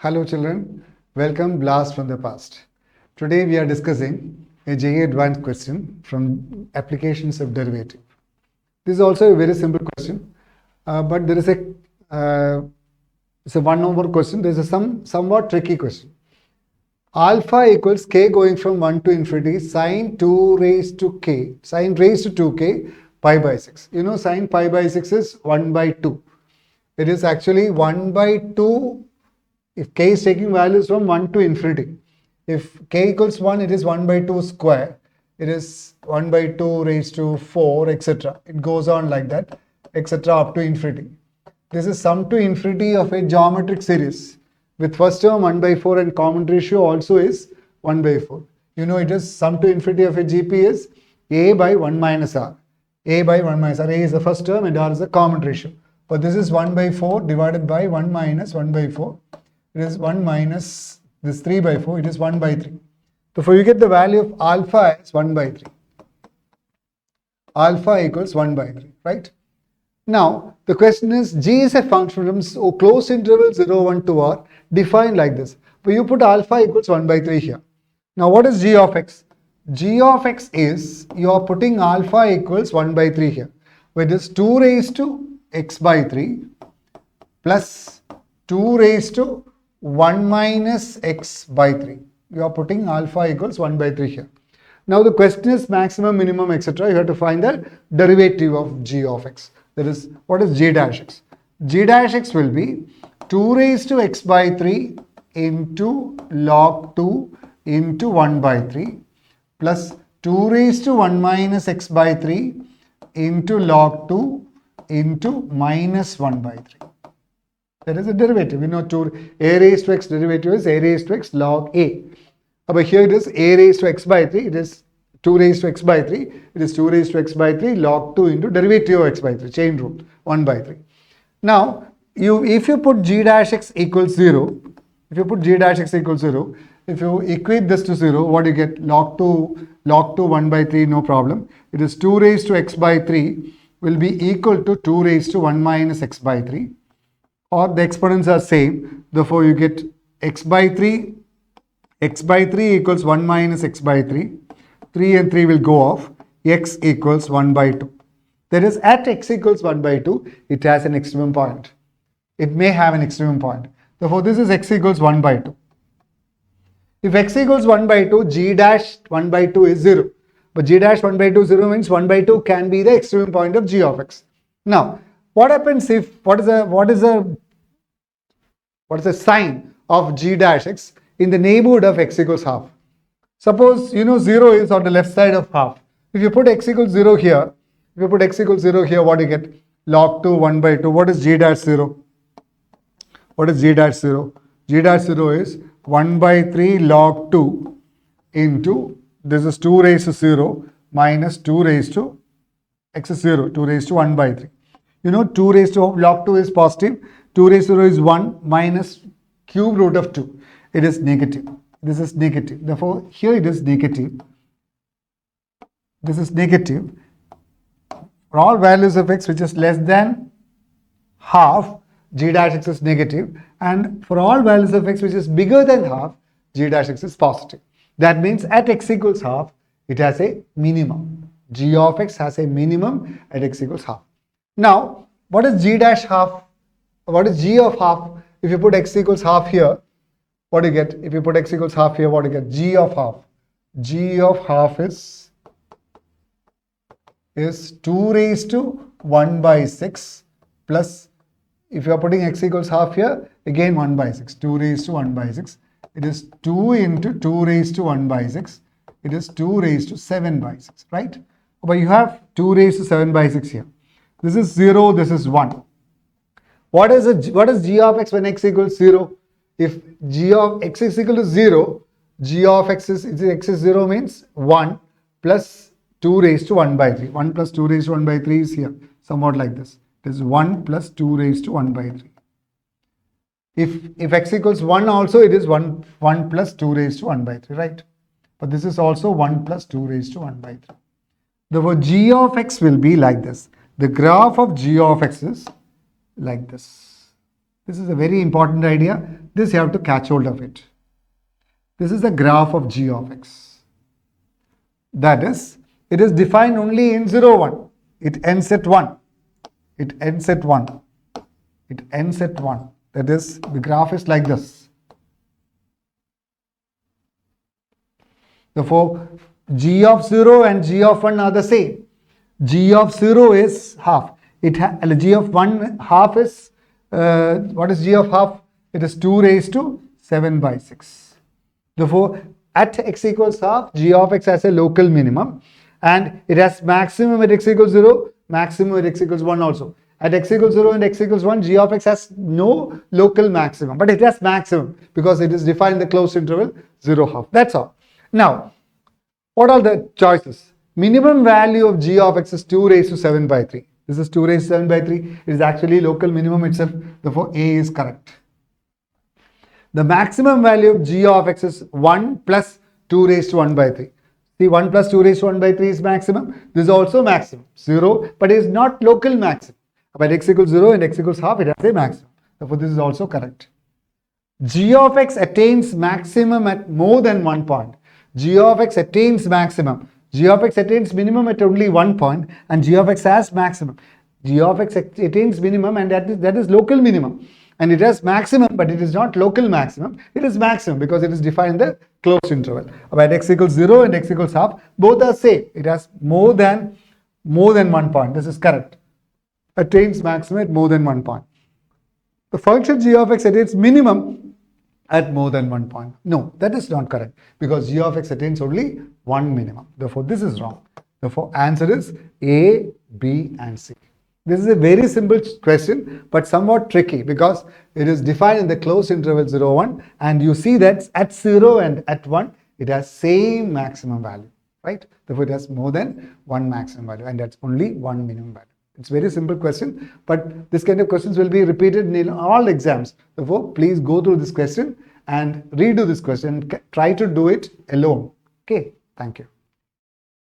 Hello children, welcome Blast from the Past. Today we are discussing a JEE Advanced question from applications of derivative. This is also a very simple question, but there is it's a one number question. There is a somewhat tricky question. Alpha equals k going from 1 to infinity sine 2 raised to k, sine raised to 2k pi by 6. You know sine pi by 6 is 1 by 2. It is actually 1 by 2 if k is taking values from 1 to infinity. If k equals 1, it is 1 by 2 square. It is 1 by 2 raised to 4, etc. It goes on like that, etc. up to infinity. This is sum to infinity of a geometric series with first term 1 by 4 and common ratio also is 1 by 4. You know it is sum to infinity of a GP is a by 1 minus r. A by 1 minus r. A is the first term and r is the common ratio. But this is 1 by 4 divided by 1 minus 1 by 4. It is 1 minus this 3 by 4. It is 1 by 3. Therefore, you get the value of alpha as 1 by 3. Alpha equals 1 by 3, right? Now, the question is, G is a function from closed interval 0, 1 to r defined like this. But you put alpha equals 1 by 3 here. Now, what is G of x? G of x is, you are putting alpha equals 1 by 3 here. Where it is 2 raised to x by 3 plus 2 raised to 1 minus x by 3. You are putting alpha equals 1 by 3 here. Now the question is maximum, minimum, etc. You have to find the derivative of g of x. That is, what is g dash x? G dash x will be 2 raised to x by 3 into log 2 into 1 by 3 plus 2 raised to 1 minus x by 3 into log 2 into minus 1 by 3. That is a derivative. We know a raised to x derivative is a raised to x log a. But here it is a raised to x by 3. It is 2 raised to x by 3. It is 2 raised to x by 3 log 2 into derivative of x by 3. Chain rule 1 by 3. Now, if you put g dash x equals 0, if you put g dash x equals 0, if you equate this to 0, what do you get? Log 2 1 by 3, no problem. It is 2 raised to x by 3 will be equal to 2 raised to 1 minus x by 3. Or the exponents are same. Therefore, you get x by 3 equals 1 minus x by 3. 3 and 3 will go off. X equals 1 by 2. That is, at x equals 1 by 2, it has an extremum point. It may have an extremum point. Therefore, this is x equals 1 by 2. If x equals 1 by 2, g dash 1 by 2 is 0. But g dash 1 by 2 0 means 1 by 2 can be the extremum point of g of x. Now, what happens if, what is the sign of g dash x in the neighborhood of x equals half? Suppose, you know, 0 is on the left side of half. If you put x equals 0 here, what do you get? Log 2 1 by 2. What is g dash 0? What is g dash 0? G dash 0 is 1 by 3 log 2 into, this is 2 raised to 0 minus 2 raised to x is 0, 2 raised to 1 by 3. You know 2 raised to log 2 is positive, 2 raised to 0 is 1 minus cube root of 2. It is negative. This is negative. Therefore, here it is negative. This is negative. For all values of x which is less than half, g dash x is negative. And for all values of x which is bigger than half, g dash x is positive. That means at x equals half, it has a minimum. G of x has a minimum at x equals half. Now, what is g dash half? What is g of half? If you put x equals half here, what do you get? If you put x equals half here, what do you get? G of half. G of half is 2 raised to 1 by 6 plus, if you are putting x equals half here, again 1 by 6. 2 raised to 1 by 6. It is 2 into 2 raised to 1 by 6. It is 2 raised to 7 by 6, right? But you have 2 raised to 7 by 6 here. This is 0, this is 1. What is g of x when x equals 0? If g of x is equal to 0, g of x is 0 means 1 plus 2 raised to 1 by 3. 1 plus 2 raised to 1 by 3 is here, somewhat like this. It is 1 plus 2 raised to 1 by 3. If x equals 1 also, it is 1 plus 2 raised to 1 by 3, right? But this is also 1 plus 2 raised to 1 by 3. Therefore, g of x will be like this. The graph of g of x is like this. This is a very important idea. This you have to catch hold of it. This is the graph of g of x. That is, it is defined only in 0, 1. It ends at 1. It ends at 1. It ends at 1. That is, the graph is like this. Therefore, g of 0 and g of 1 are the same. G of 0 is half. G of 1 half is, what is g of half? It is 2 raised to 7 by 6. Therefore, at x equals half, g of x has a local minimum and it has maximum at x equals 0, maximum at x equals 1 also. At x equals 0 and x equals 1, g of x has no local maximum, but it has maximum because it is defined in the closed interval 0, half. That's all. Now, what are the choices? Minimum value of g of x is 2 raised to 7 by 3. This is 2 raised to 7 by 3. It is actually local minimum itself. Therefore, A is correct. The maximum value of g of x is 1 plus 2 raised to 1 by 3. See, 1 plus 2 raised to 1 by 3 is maximum. This is also maximum. 0, but it is not local maximum. But x equals 0 and x equals half, it has a maximum. Therefore, this is also correct. G of x attains maximum at more than 1 point. G of x attains maximum. G of x attains minimum at only 1 point and g of x has maximum. G of x attains minimum and that is local minimum. And it has maximum, but it is not local maximum. It is maximum because it is defined in the closed interval. About x equals 0 and x equals half, both are same. It has more than 1 point. This is correct. Attains maximum at more than 1 point. The function g of x attains minimum at more than 1 point. No, that is not correct because g of x attains only 1 minimum. Therefore, this is wrong. Therefore, answer is A, B and C. This is a very simple question but somewhat tricky because it is defined in the closed interval 0, 1 and you see that at 0 and at 1 it has same maximum value, right? Therefore, it has more than 1 maximum value and that's only 1 minimum value. It's a very simple question, but this kind of questions will be repeated in all exams. Therefore, please go through this question and redo this question. Try to do it alone. Okay, thank you.